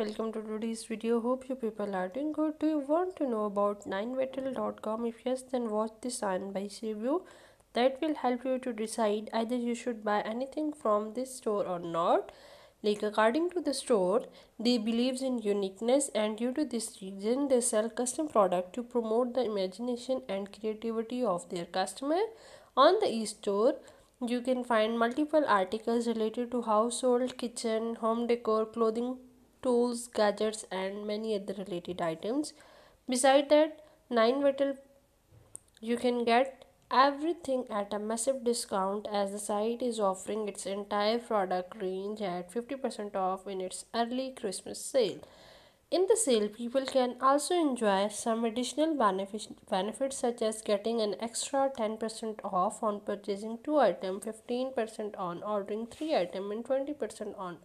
welcome to today's video. Hope you people are doing good. Do you want to know about 9vital.com? If yes, then watch this unbiased review that will help you to decide either you should buy anything from this store or not. Like according to the store, they believes in uniqueness, and due to this reason they sell custom product to promote the imagination and creativity of their customer. On the e-store, you can find multiple articles related to household, kitchen, home decor, clothing, tools, gadgets, and many other related items. Beside that, 9 Vital, you can get everything at a massive discount as the site is offering its entire product range at 50% off in its early Christmas sale. In the sale, people can also enjoy some additional benefits such as getting an extra 10% off on purchasing 2 items, 15% on ordering 3 items, and 20% on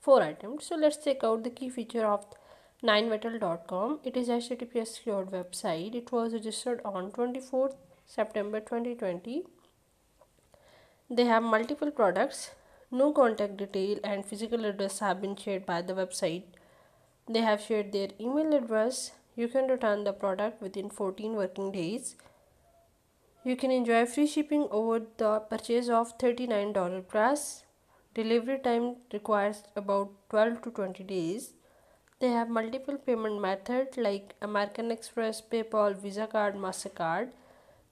4 items. So let's check out the key feature of 9vital.com. It is HTTPS secured website. It was registered on 24th September 2020. They have multiple products. No contact detail and physical address have been shared by the website. They have shared their email address. You can return the product within 14 working days. You can enjoy free shipping over the purchase of $39 plus. Delivery time requires about 12 to 20 days. They have multiple payment methods like American Express, PayPal, Visa card, MasterCard.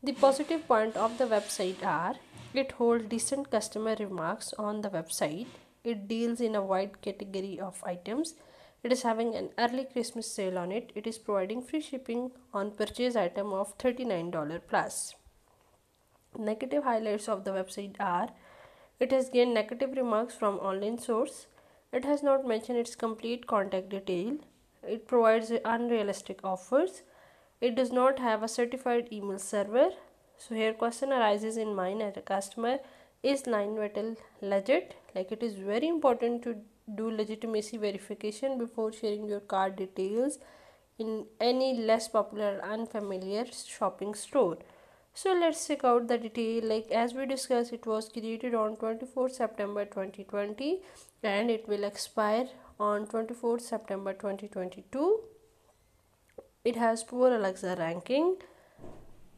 The positive point of the website are it holds decent customer remarks on the website. It deals in a wide category of items. It is having an early Christmas sale on it. It is providing free shipping on purchase item of $39 plus. Negative highlights of the website are it has gained negative remarks from online source. It has not mentioned its complete contact detail. It provides unrealistic offers. It does not have a certified email server. So here question arises in mind as a customer, is 9vital legit? Like it is very important to do legitimacy verification before sharing your card details in any less popular unfamiliar shopping store. So let's check out the detail. Like as we discussed, it was created on 24th September 2020 and it will expire on 24th September 2022. It has poor Alexa ranking.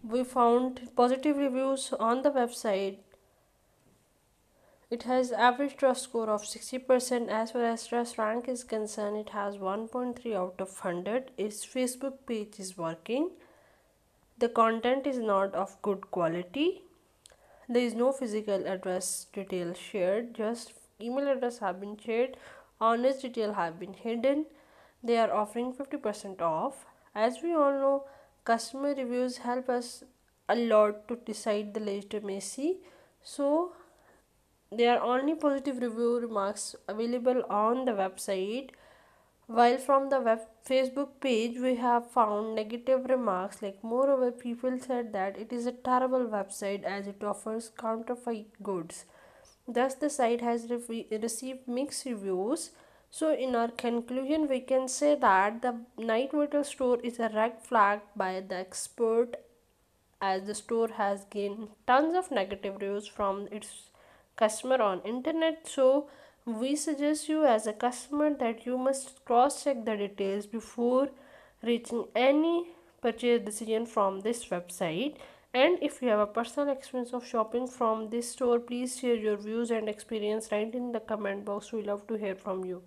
We found positive reviews on the website. It has average trust score of 60%. As far as trust rank is concerned, it has 1.3 out of 100. Its Facebook page is working. The content is not of good quality. There is no physical address detail shared, just email address have been shared. Honest detail have been hidden. They are offering 50% off. As we all know, customer reviews help us a lot to decide the legitimacy. So there are only positive review remarks available on the website, while from the Facebook page we have found negative remarks. Like moreover, people said that it is a terrible website as it offers counterfeit goods. Thus the site has received mixed reviews. So in our conclusion, we can say that the Night Water store is a red flag by the expert, as the store has gained tons of negative reviews from its customer on internet. So we suggest you as a customer that you must cross check the details before reaching any purchase decision from this website. And if you have a personal experience of shopping from this store, please share your views and experience right in the comment box. We love to hear from you.